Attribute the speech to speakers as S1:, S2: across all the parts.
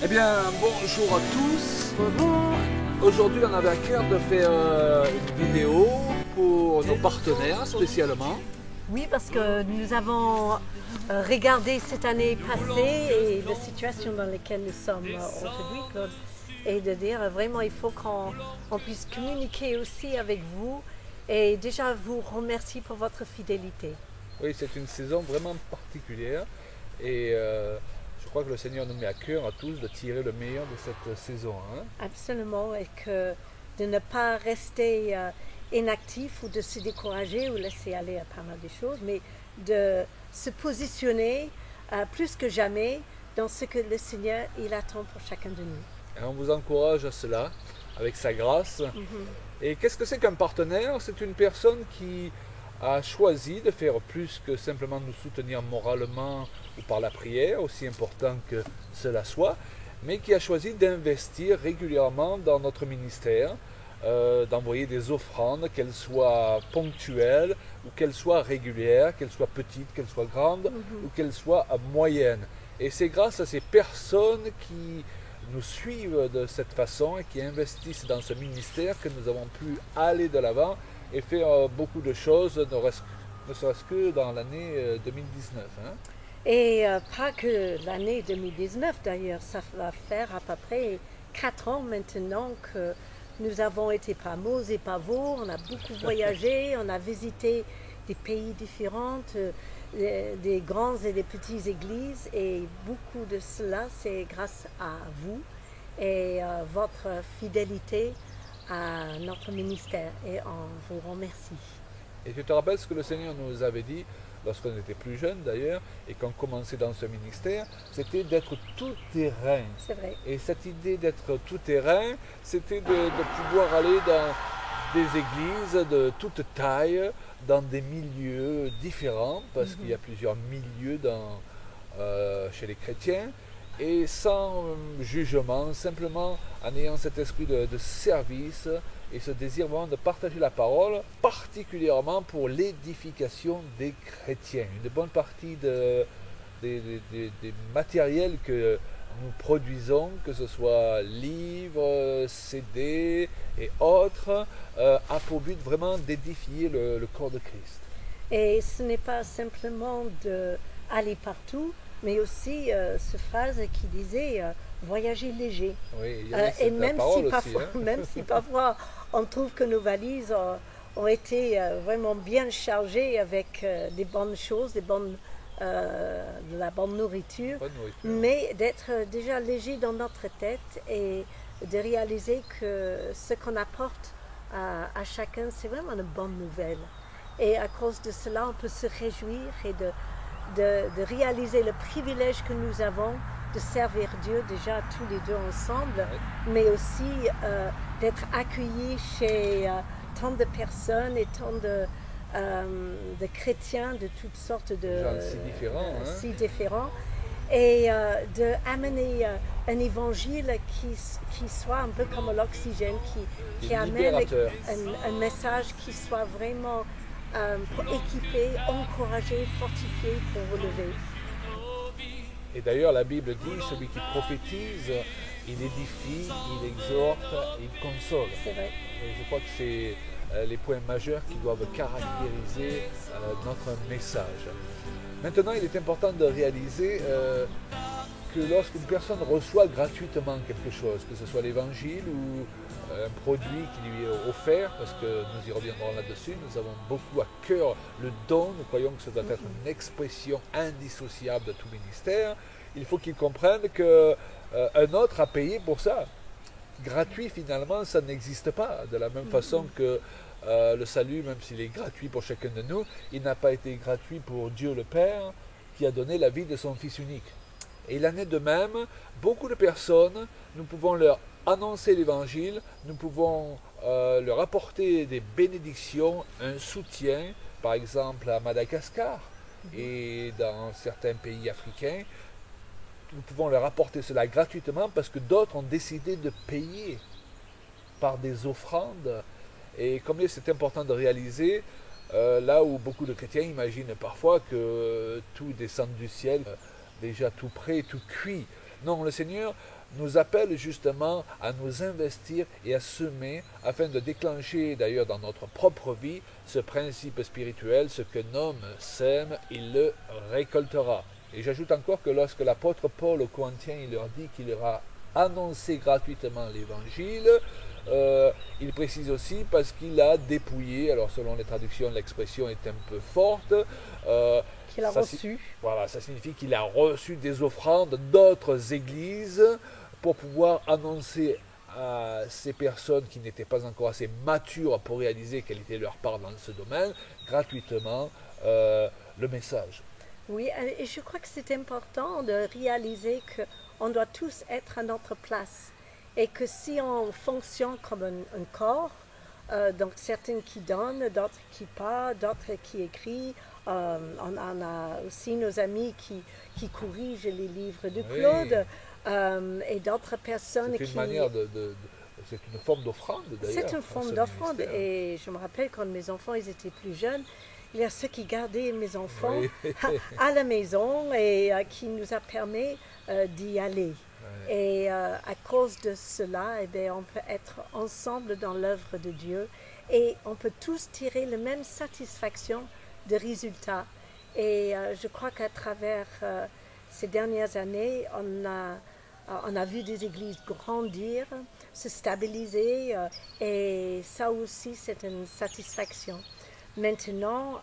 S1: Eh bien, bonjour à tous.
S2: Bonjour.
S1: Aujourd'hui, on avait à cœur de faire une vidéo pour nos partenaires spécialement.
S2: Oui, parce que nous avons regardé cette année passée et la situation dans laquelle nous sommes aujourd'hui, Claude, et de dire vraiment il faut qu'on puisse communiquer aussi avec vous et déjà vous remercier pour votre fidélité.
S1: Oui, c'est une saison vraiment particulière et je crois que le Seigneur nous met à cœur à tous de tirer le meilleur de cette saison, hein.
S2: Absolument, et que de ne pas rester inactif ou de se décourager ou laisser aller à pas mal de choses, mais de se positionner plus que jamais dans ce que le Seigneur il attend pour chacun de nous.
S1: Et on vous encourage à cela avec sa grâce. Et qu'est-ce que c'est qu'un partenaire? C'est une personne qui a choisi de faire plus que simplement nous soutenir moralement ou par la prière, aussi important que cela soit, mais qui a choisi d'investir régulièrement dans notre ministère, d'envoyer des offrandes, qu'elles soient ponctuelles ou qu'elles soient régulières, qu'elles soient petites, qu'elles soient grandes ou qu'elles soient moyennes. Et c'est grâce à ces personnes qui nous suivent de cette façon et qui investissent dans ce ministère que nous avons pu aller de l'avant et faire beaucoup de choses, ne serait-ce que dans l'année 2019. Hein.
S2: Et pas que l'année 2019 d'ailleurs, ça va faire à peu près 4 ans maintenant que nous avons été par Meuse et Pavot, on a beaucoup voyagé, on a visité des pays différents, des grandes et des petites églises, et beaucoup de cela c'est grâce à vous et votre fidélité à notre ministère, et on vous remercie.
S1: Et tu te rappelles ce que le Seigneur nous avait dit lorsqu'on était plus jeune d'ailleurs et qu'on commençait dans ce ministère, c'était d'être tout terrain.
S2: C'est vrai.
S1: Et cette idée d'être tout terrain, c'était de pouvoir aller dans des églises de toute taille, dans des milieux différents, parce qu'il y a plusieurs milieux chez les chrétiens, et sans jugement, simplement en ayant cet esprit de service et ce désir vraiment de partager la parole, particulièrement pour l'édification des chrétiens. Une bonne partie des matériels que nous produisons, que ce soit livres, CD et autres, a pour but vraiment d'édifier le corps de Christ.
S2: Et ce n'est pas simplement d'aller partout, mais aussi cette phrase qui disait voyager léger.
S1: Oui,
S2: et même si parfois on trouve que nos valises ont été vraiment bien chargées avec des bonnes choses, de la bonne nourriture, mais d'être déjà léger dans notre tête et de réaliser que ce qu'on apporte à chacun, c'est vraiment une bonne nouvelle. Et à cause de cela, on peut se réjouir et de réaliser le privilège que nous avons de servir Dieu déjà tous les deux ensemble, mais aussi d'être accueillis chez tant de personnes et tant de chrétiens de toutes sortes de
S1: gens si différents,
S2: et d'amener un évangile qui soit un peu comme l'oxygène, qui amène un message qui soit vraiment pour équiper, encourager, fortifier, pour relever.
S1: Et d'ailleurs, la Bible dit, celui qui prophétise, il édifie, il exhorte, il console.
S2: C'est vrai.
S1: Et je crois que c'est les points majeurs qui doivent caractériser notre message. Maintenant, il est important de réaliser que lorsqu'une personne reçoit gratuitement quelque chose, que ce soit l'évangile ou un produit qui lui est offert, parce que nous y reviendrons là-dessus, nous avons beaucoup à cœur le don, nous croyons que ça doit être une expression indissociable de tout ministère, il faut qu'il comprenne qu'un autre a payé pour ça. Gratuit finalement, ça n'existe pas, de la même façon que le salut, même s'il est gratuit pour chacun de nous, il n'a pas été gratuit pour Dieu le Père, qui a donné la vie de son Fils unique. Et il en est de même, beaucoup de personnes, nous pouvons leur annoncer l'évangile, nous pouvons leur apporter des bénédictions, un soutien, par exemple à Madagascar et dans certains pays africains. Nous pouvons leur apporter cela gratuitement parce que d'autres ont décidé de payer par des offrandes. Et combien c'est important de réaliser, là où beaucoup de chrétiens imaginent parfois que tout descend du ciel, déjà tout prêt, tout cuit. Non, le Seigneur nous appelle justement à nous investir et à semer afin de déclencher d'ailleurs dans notre propre vie ce principe spirituel, ce qu'un homme sème, il le récoltera. Et j'ajoute encore que lorsque l'apôtre Paul aux Corinthiens, il leur dit qu'il leur a annoncé gratuitement l'évangile, il précise aussi parce qu'il a dépouillé, alors selon les traductions l'expression est un peu forte,
S2: qu'il a reçu.
S1: Voilà, ça signifie qu'il a reçu des offrandes d'autres églises pour pouvoir annoncer à ces personnes qui n'étaient pas encore assez matures pour réaliser quelle était leur part dans ce domaine, gratuitement le message.
S2: Oui, et je crois que c'est important de réaliser qu'on doit tous être à notre place et que si on fonctionne comme un corps, donc certains qui donnent, d'autres qui pas, d'autres qui écrivent, on a aussi nos amis qui corrigent les livres de Claude.
S1: Oui.
S2: Et d'autres personnes
S1: qui... C'est une forme d'offrande d'ailleurs.
S2: C'est une forme d'offrande et je me rappelle quand mes enfants ils étaient plus jeunes, il y a ceux qui gardaient mes enfants à la maison et qui nous a permis d'y aller. Oui. Et à cause de cela, eh bien, on peut être ensemble dans l'œuvre de Dieu et on peut tous tirer la même satisfaction de résultats. Et je crois qu'à travers ces dernières années, on a vu des églises grandir, se stabiliser et ça aussi c'est une satisfaction. Maintenant,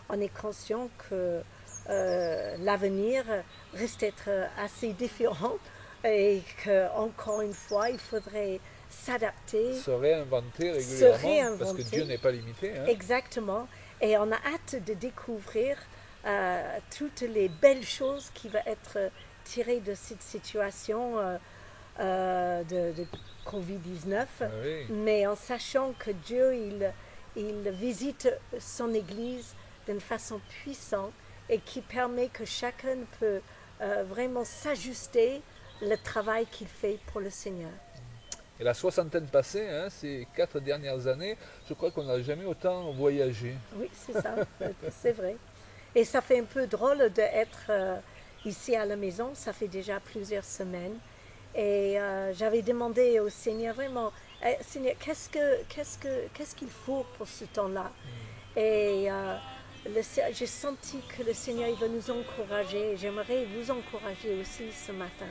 S2: on est conscient que l'avenir risque d'être assez différent et qu'encore une fois, il faudrait s'adapter.
S1: Se réinventer régulièrement parce que Dieu n'est pas limité. Hein.
S2: Exactement. Et on a hâte de découvrir toutes les belles choses qui vont être tirées de cette situation de Covid-19,
S1: oui.
S2: Mais en sachant que Dieu, il visite son Église d'une façon puissante et qui permet que chacun peut vraiment s'ajuster le travail qu'il fait pour le Seigneur.
S1: Et la soixantaine passée, hein, ces 4 dernières années, je crois qu'on n'a jamais autant voyagé.
S2: Oui, c'est ça, c'est vrai. Et ça fait un peu drôle d'être ici à la maison, ça fait déjà plusieurs semaines. Et j'avais demandé au Seigneur vraiment, Seigneur, qu'est-ce qu'il faut pour ce temps-là? Et j'ai senti que le Seigneur il veut nous encourager. Et j'aimerais vous encourager aussi ce matin.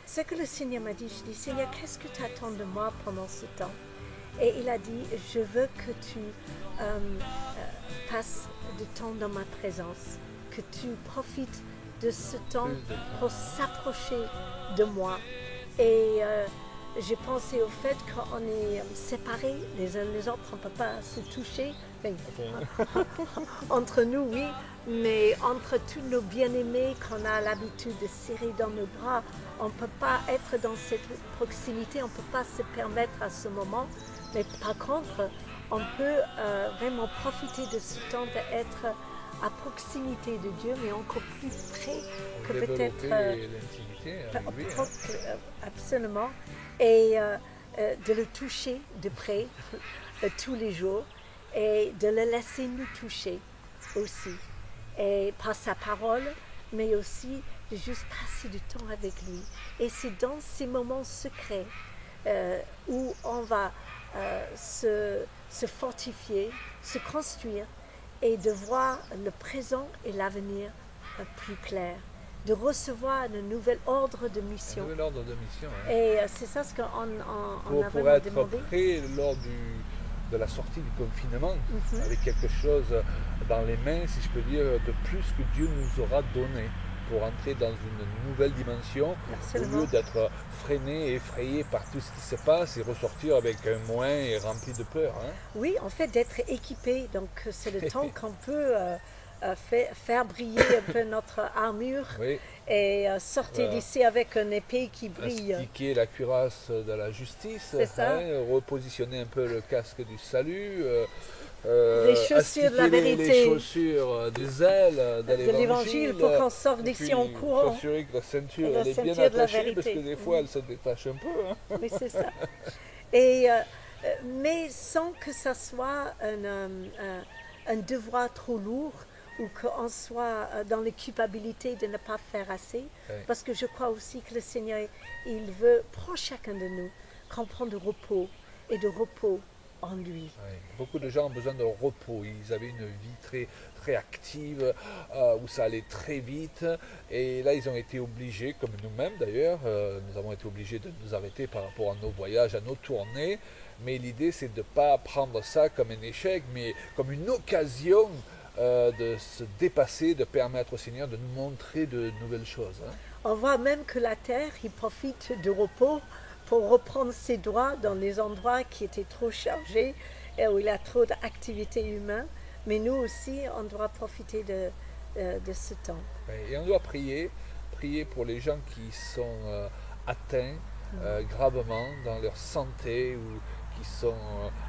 S2: Ce que le Seigneur m'a dit, je dis, Seigneur, qu'est-ce que tu attends de moi pendant ce temps? Et il a dit, je veux que tu passes du temps dans ma présence, que tu profites de ce temps pour s'approcher de moi. Et j'ai pensé au fait qu'on est séparés les uns des autres, on ne peut pas se toucher. Enfin, entre nous, oui, mais entre tous nos bien-aimés qu'on a l'habitude de serrer dans nos bras, on ne peut pas être dans cette proximité, on ne peut pas se permettre à ce moment. Mais par contre, on peut vraiment profiter de ce temps d'être à proximité de Dieu, mais encore plus près que peut-être...
S1: l'intimité,
S2: absolument. Et de le toucher de près tous les jours et de le laisser nous toucher aussi. Et par sa parole, mais aussi de juste passer du temps avec lui. Et c'est dans ces moments secrets où on va se fortifier, se construire et de voir le présent et l'avenir plus clair, de recevoir un nouvel ordre de mission.
S1: Un nouvel ordre de mission. Hein.
S2: Et c'est ça ce qu'on a
S1: pour
S2: vraiment
S1: être
S2: demandé.
S1: Prêt lors de la sortie du confinement, avec quelque chose dans les mains, si je peux dire, de plus que Dieu nous aura donné pour entrer dans une nouvelle dimension. Absolument. Au lieu d'être freiné, effrayé par tout ce qui se passe et ressortir avec un moins et rempli de peur. Hein.
S2: Oui, en fait, d'être équipé. Donc, c'est le temps qu'on peut faire briller un peu notre armure et sortir d'ici avec une épée qui brille.
S1: Astiquer la cuirasse de la justice, repositionner un peu le casque du salut.
S2: Les chaussures de la vérité,
S1: les chaussures du zèle de
S2: l'évangile pour qu'on sorte d'ici en courant.
S1: S'assurer que la ceinture elle est bien attachée parce que des fois elle se détache un peu. Hein.
S2: Oui, c'est ça. Et, mais sans que ça soit un devoir trop lourd ou qu'on soit dans la culpabilité de ne pas faire assez.
S1: Oui.
S2: Parce que je crois aussi que le Seigneur, il veut pour chacun de nous qu'on prenne de repos et de repos en lui.
S1: Oui. Beaucoup de gens ont besoin de repos. Ils avaient une vie très, très active, où ça allait très vite. Et là, ils ont été obligés, comme nous-mêmes d'ailleurs, nous avons été obligés de nous arrêter par rapport à nos voyages, à nos tournées. Mais l'idée, c'est de ne pas prendre ça comme un échec, mais comme une occasion de se dépasser, de permettre au Seigneur de nous montrer de nouvelles choses. Hein.
S2: On voit même que la terre, il profite du repos pour reprendre ses droits dans les endroits qui étaient trop chargés et où il y a trop d'activités humaines. Mais nous aussi, on doit profiter de ce temps.
S1: Et on doit prier pour les gens qui sont atteints gravement dans leur santé ou qui sont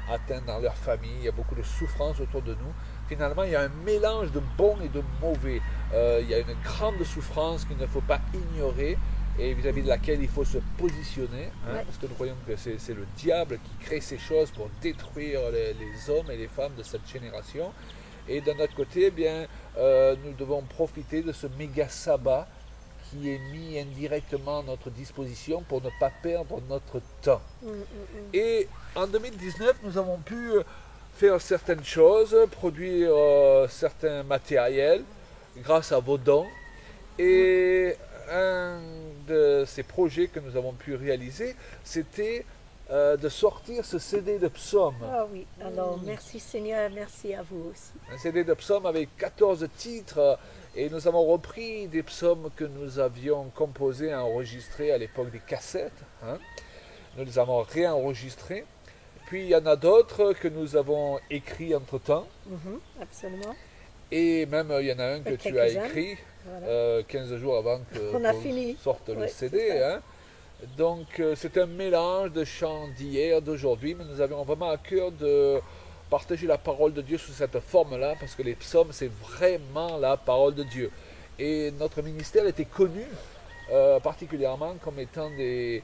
S1: atteints dans leur famille. Il y a beaucoup de souffrance autour de nous. Finalement, il y a un mélange de bon et de mauvais. Il y a une grande souffrance qu'il ne faut pas ignorer et vis-à-vis de laquelle il faut se positionner, hein,
S2: Ouais.
S1: parce que nous croyons que c'est le diable qui crée ces choses pour détruire les hommes et les femmes de cette génération. Et d'un autre côté, eh bien, nous devons profiter de ce méga sabbat qui est mis indirectement à notre disposition pour ne pas perdre notre temps. Et en 2019, nous avons pu faire certaines choses, produire certains matériels grâce à vos dons. Et un de ces projets que nous avons pu réaliser, c'était de sortir ce CD de psaumes.
S2: Ah oui, alors merci Seigneur, merci à vous aussi.
S1: Un CD de psaumes avec 14 titres. Et nous avons repris des psaumes que nous avions composés et enregistrés à l'époque des cassettes. Hein. Nous les avons réenregistrés. Puis il y en a d'autres que nous avons écrits entre-temps.
S2: Absolument.
S1: Et même il y en a un que tu as écrit
S2: Voilà.
S1: 15 jours avant
S2: On a
S1: qu'on
S2: fini.
S1: sorte le
S2: Ouais,
S1: CD.
S2: c'est ça.
S1: Hein. Donc c'est un mélange de chants d'hier, d'aujourd'hui, mais nous avions vraiment à cœur de partager la parole de Dieu sous cette forme-là, parce que les psaumes, c'est vraiment la parole de Dieu. Et notre ministère était connu particulièrement comme étant des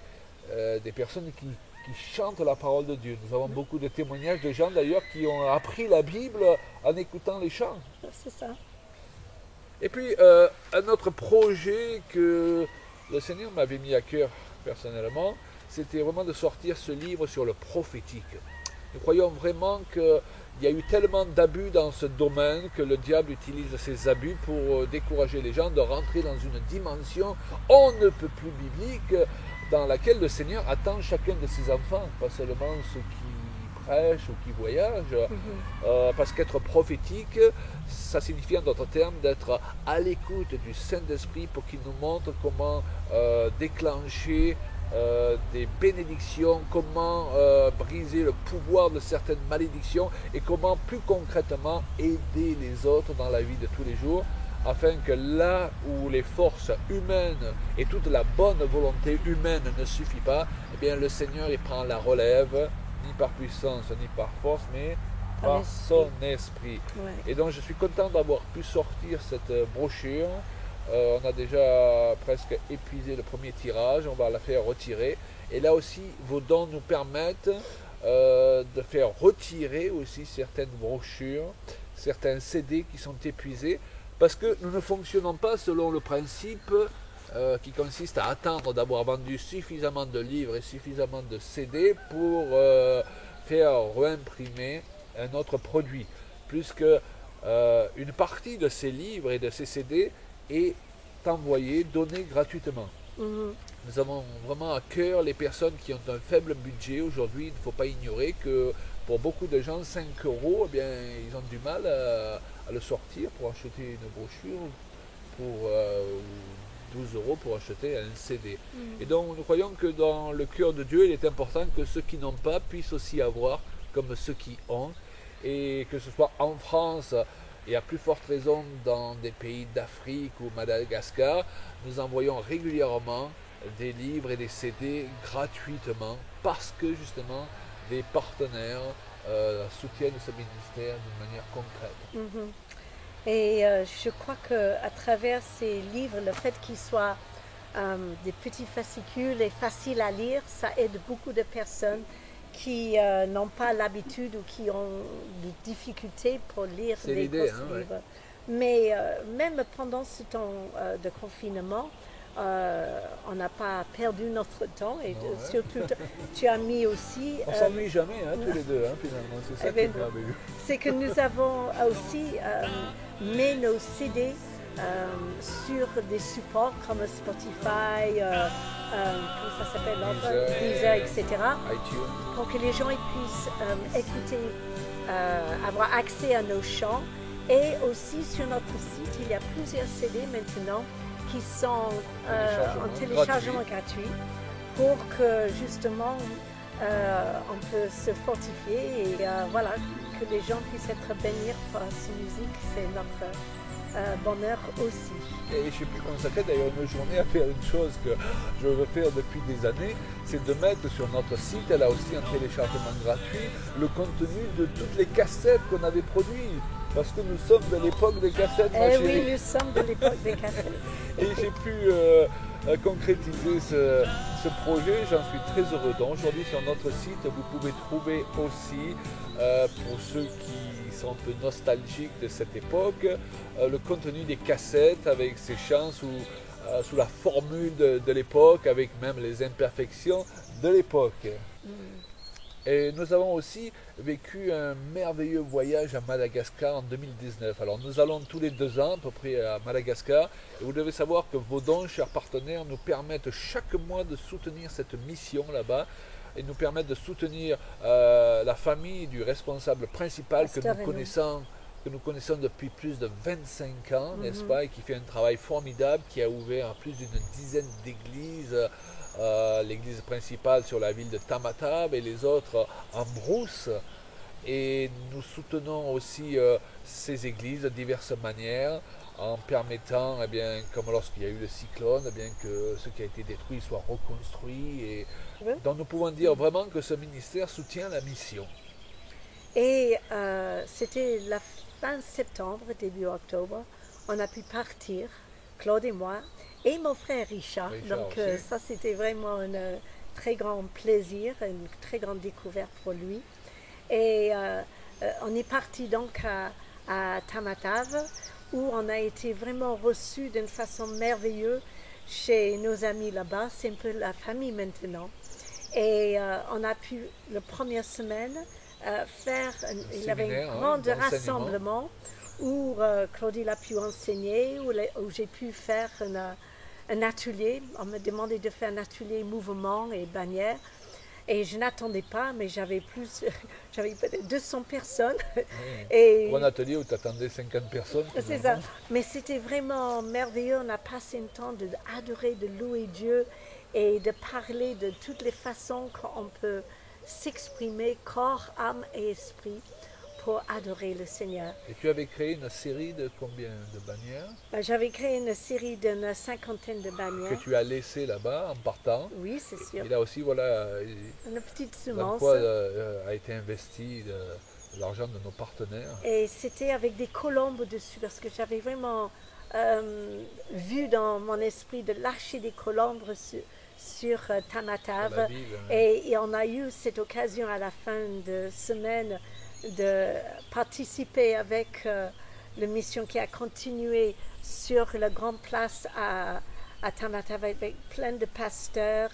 S1: personnes qui chantent la parole de Dieu. Nous avons beaucoup de témoignages de gens d'ailleurs qui ont appris la Bible en écoutant les chants.
S2: C'est ça.
S1: Et puis, un autre projet que le Seigneur m'avait mis à cœur personnellement, c'était vraiment de sortir ce livre sur le prophétique. Nous croyons vraiment qu'il y a eu tellement d'abus dans ce domaine que le diable utilise ces abus pour décourager les gens de rentrer dans une dimension on ne peut plus biblique dans laquelle le Seigneur attend chacun de ses enfants, pas seulement ceux qui prêchent ou qui voyagent, parce qu'être prophétique, ça signifie en d'autres termes d'être à l'écoute du Saint-Esprit pour qu'il nous montre comment déclencher des bénédictions, comment briser le pouvoir de certaines malédictions et comment plus concrètement aider les autres dans la vie de tous les jours, afin que là où les forces humaines et toute la bonne volonté humaine ne suffit pas, eh bien le Seigneur il prend la relève, ni par puissance ni par force, mais par son esprit.
S2: Ouais.
S1: Et donc je suis content d'avoir pu sortir cette brochure. On a déjà presque épuisé le premier tirage, on va la faire retirer. Et là aussi, vos dons nous permettent de faire retirer aussi certaines brochures, certains CD qui sont épuisés, parce que nous ne fonctionnons pas selon le principe qui consiste à attendre d'avoir vendu suffisamment de livres et suffisamment de CD pour faire réimprimer un autre produit, puisque une partie de ces livres et de ces CD est envoyée, donnée gratuitement. Nous avons vraiment à cœur les personnes qui ont un faible budget. Aujourd'hui, il ne faut pas ignorer que pour beaucoup de gens, 5 euros, eh bien, ils ont du mal à le sortir pour acheter une brochure, pour 12 euros pour acheter un CD. Et donc, nous croyons que dans le cœur de Dieu, il est important que ceux qui n'ont pas puissent aussi avoir, comme ceux qui ont, et que ce soit en France, et à plus forte raison dans des pays d'Afrique ou Madagascar, nous envoyons régulièrement des livres et des CD gratuitement parce que justement des partenaires soutiennent ce ministère d'une manière concrète.
S2: Et je crois qu'à travers ces livres, le fait qu'ils soient des petits fascicules et faciles à lire, ça aide beaucoup de personnes qui n'ont pas l'habitude ou qui ont des difficultés pour lire des grosses livres. Mais même pendant ce temps de confinement, on n'a pas perdu notre temps et
S1: Non, hein.
S2: surtout tu as mis aussi...
S1: On s'ennuie jamais, hein, tous les deux, hein, finalement. C'est ça qui est merveilleux.
S2: C'est que nous avons aussi mis nos CD sur des supports comme Spotify, comment ça s'appelle, Deezer, etc.
S1: iTunes.
S2: Pour que les gens puissent écouter, avoir accès à nos chants. Et aussi sur notre site, il y a plusieurs CD maintenant qui sont en téléchargement gratuit pour que justement on peut se fortifier et voilà, que les gens puissent être bénis par cette musique, c'est notre bonheur aussi.
S1: Et je peux consacrer d'ailleurs une journée à faire une chose que je veux faire depuis des années, c'est de mettre sur notre site, là aussi en téléchargement gratuit, le contenu de toutes les cassettes qu'on avait produites. Parce que nous sommes de l'époque des cassettes.
S2: Eh oui, nous sommes de l'époque des cassettes.
S1: Et j'ai pu concrétiser ce projet, j'en suis très heureux. Donc aujourd'hui sur notre site, vous pouvez trouver aussi, pour ceux qui sont un peu nostalgiques de cette époque, le contenu des cassettes avec ces chants sous la formule de l'époque, avec même les imperfections de l'époque. Et nous avons aussi vécu un merveilleux voyage à Madagascar en 2019. Alors nous allons tous les 2 ans à peu près à Madagascar. Et vous devez savoir que vos dons, chers partenaires, nous permettent chaque mois de soutenir cette mission là-bas. Et nous permettent de soutenir la famille du responsable principal que nous connaissons depuis plus de 25 ans, n'est-ce pas, et qui fait un travail formidable, qui a ouvert plus d'une dizaine d'églises, l'église principale sur la ville de Tamatave et les autres en brousse. Et nous soutenons aussi ces églises de diverses manières, en permettant, eh bien, comme lorsqu'il y a eu le cyclone, eh bien, que ce qui a été détruit soit reconstruit. Et donc nous pouvons dire vraiment que ce ministère soutient la mission.
S2: Et c'était la fin septembre, début octobre, on a pu partir, Claude et moi, et mon frère Richard. Donc ça c'était vraiment un très grand plaisir, une très grande découverte pour lui. Et on est parti donc à Tamatave, où on a été vraiment reçus d'une façon merveilleuse chez nos amis là-bas. C'est un peu la famille maintenant. Et on a pu, la première semaine, faire, il y avait un grand rassemblement où Claudie a pu enseigner, où j'ai pu faire un atelier. On me demandait de faire un atelier mouvement et bannière. Et je n'attendais pas, mais j'avais peut-être 200 personnes.
S1: Oui.
S2: Et
S1: pour un atelier où tu attendais 50 personnes.
S2: C'est ça. Mais c'était vraiment merveilleux. On a passé un temps d'adorer, de louer Dieu et de parler de toutes les façons qu'on peut s'exprimer, corps, âme et esprit, pour adorer le Seigneur.
S1: Et tu avais créé une série de combien de bannières?
S2: J'avais créé une série d'une 50aine de bannières.
S1: Que tu as laissé là-bas en partant.
S2: Oui, c'est sûr.
S1: Et là aussi, voilà,
S2: une petite semence.
S1: Dans quoi a été investi de l'argent de nos partenaires.
S2: Et c'était avec des colombes dessus, parce que j'avais vraiment vu dans mon esprit de lâcher des colombes sur Tamatave. Et on a eu cette occasion à la fin de semaine de participer avec la mission qui a continué sur la grande place à Tamatave avec plein de pasteurs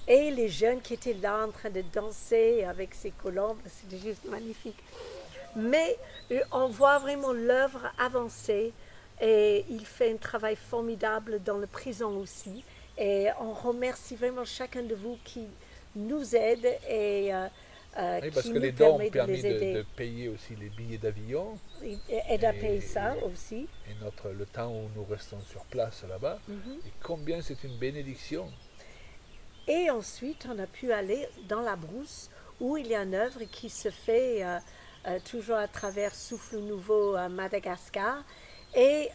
S2: et les jeunes qui étaient là en train de danser avec ces colombes. C'était juste magnifique. Mais on voit vraiment l'œuvre avancer et il fait un travail formidable dans la prison aussi. Et on remercie vraiment chacun de vous qui nous aide et
S1: oui, parce
S2: qui
S1: que
S2: nous
S1: les dons ont
S2: permet
S1: permis de payer aussi les billets d'avion.
S2: Aide à payer ça aussi.
S1: Et le temps où nous restons sur place là-bas. Et combien c'est une bénédiction.
S2: Et ensuite, on a pu aller dans la brousse où il y a une œuvre qui se fait toujours à travers Souffle Nouveau à Madagascar. Et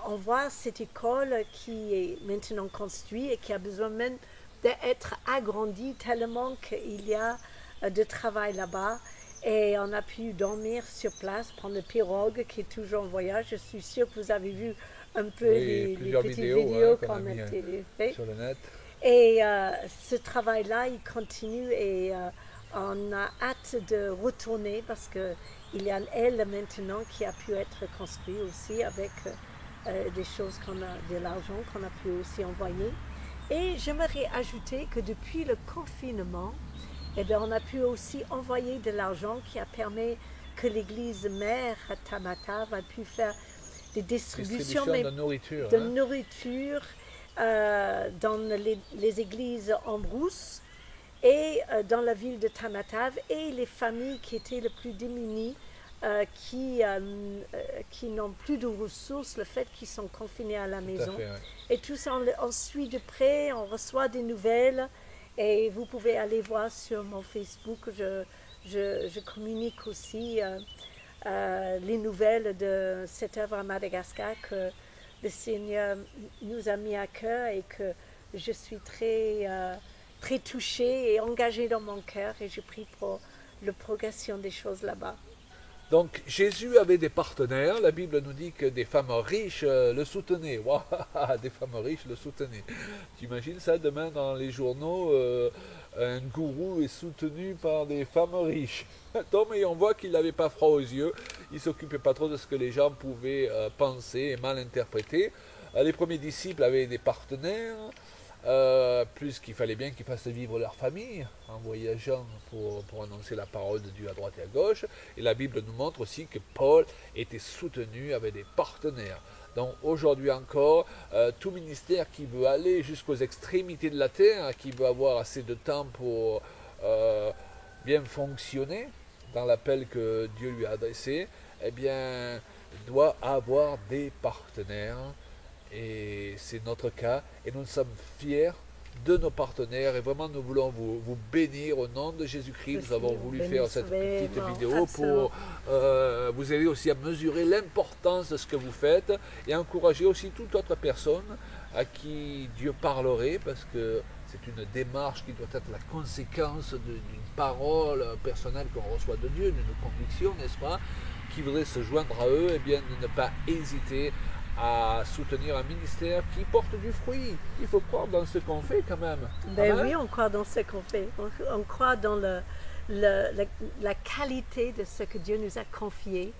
S2: on voit cette école qui est maintenant construite et qui a besoin même d'être agrandie tellement qu'il y a de travail là-bas. Et on a pu dormir sur place, prendre le pirogue qui est toujours en voyage. Je suis sûre que vous avez vu un peu les petites vidéos qu'on a fait
S1: sur le net.
S2: Et ce travail-là, il continue et on a hâte de retourner parce qu'il il y a l'aile maintenant qui a pu être construite aussi avec des choses de l'argent qu'on a pu aussi envoyer. Et j'aimerais ajouter que depuis le confinement, eh bien, on a pu aussi envoyer de l'argent qui a permis que l'église mère à Tamatave a pu faire des distributions
S1: de nourriture,
S2: dans les églises en brousse et dans la ville de Tamatave, et les familles qui étaient les plus démunies, qui n'ont plus de ressources, le fait qu'ils sont confinés à la maison.
S1: Fait, ouais.
S2: Et tout ça, on suit de près, on reçoit des nouvelles, et vous pouvez aller voir sur mon Facebook, je communique aussi les nouvelles de cette œuvre à Madagascar que le Seigneur nous a mis à cœur et que je suis très touchée et engagée dans mon cœur, et je prie pour la progression des choses là-bas.
S1: Donc Jésus avait des partenaires, la Bible nous dit que des femmes riches le soutenaient. Wow, des femmes riches le soutenaient. Tu imagines ça demain dans les journaux, un gourou est soutenu par des femmes riches. Non, mais on voit qu'il n'avait pas froid aux yeux, il ne s'occupait pas trop de ce que les gens pouvaient penser et mal interpréter. Les premiers disciples avaient des partenaires, plus qu'il fallait bien qu'ils fassent vivre leur famille en voyageant pour annoncer la parole de Dieu à droite et à gauche. Et la Bible nous montre aussi que Paul était soutenu avec des partenaires. Donc aujourd'hui encore, tout ministère qui veut aller jusqu'aux extrémités de la terre, qui veut avoir assez de temps pour bien fonctionner dans l'appel que Dieu lui a adressé, eh bien, doit avoir des partenaires. Et c'est notre cas, et nous sommes fiers de nos partenaires, et vraiment nous voulons vous bénir au nom de Jésus-Christ. Nous avons voulu faire cette petite vidéo pour vous aider aussi à mesurer l'importance de ce que vous faites, et encourager aussi toute autre personne à qui Dieu parlerait, parce que c'est une démarche qui doit être la conséquence d'une parole personnelle qu'on reçoit de Dieu, d'une conviction, n'est-ce pas, qui voudrait se joindre à eux, et bien de ne pas hésiter à soutenir un ministère qui porte du fruit. Il faut croire dans ce qu'on fait quand même.
S2: Ben oui, on croit dans ce qu'on fait. On croit dans la qualité de ce que Dieu nous a confié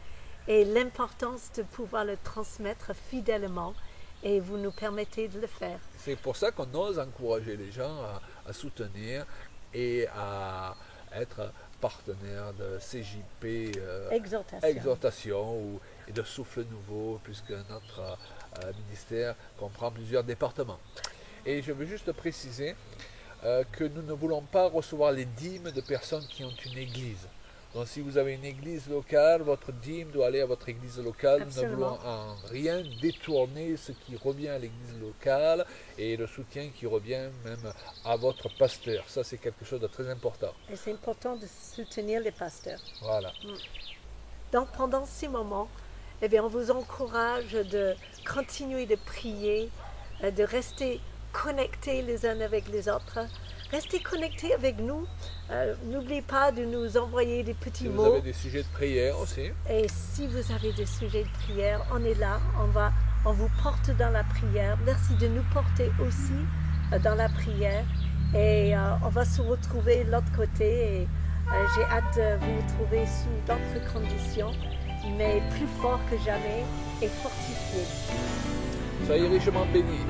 S2: et l'importance de pouvoir le transmettre fidèlement, et vous nous permettez de le faire.
S1: C'est pour ça qu'on ose encourager les gens à soutenir et à être partenaire de CJP Exhortation et de Souffle Nouveau, puisque notre ministère comprend plusieurs départements. Et je veux juste préciser que nous ne voulons pas recevoir les dîmes de personnes qui ont une église. Donc si vous avez une église locale, votre dîme doit aller à votre église locale.
S2: Absolument.
S1: Nous ne voulons en rien détourner ce qui revient à l'église locale et le soutien qui revient même à votre pasteur. Ça, c'est quelque chose de très important.
S2: Et c'est important de soutenir les pasteurs.
S1: Voilà.
S2: Donc pendant ces moments, eh bien, on vous encourage de continuer de prier, de rester connectés les uns avec les autres. Restez connectés avec nous. N'oubliez pas de nous envoyer des petits mots.
S1: Si vous avez des sujets de prière aussi.
S2: Et si vous avez des sujets de prière, on est là. On vous porte dans la prière. Merci de nous porter aussi dans la prière. Et on va se retrouver de l'autre côté. Et j'ai hâte de vous retrouver sous d'autres conditions, mais plus fort que jamais et fortifié.
S1: Soyez richement bénis.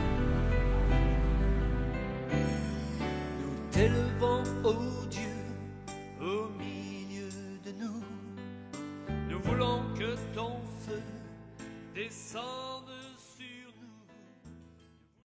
S3: T'élevant au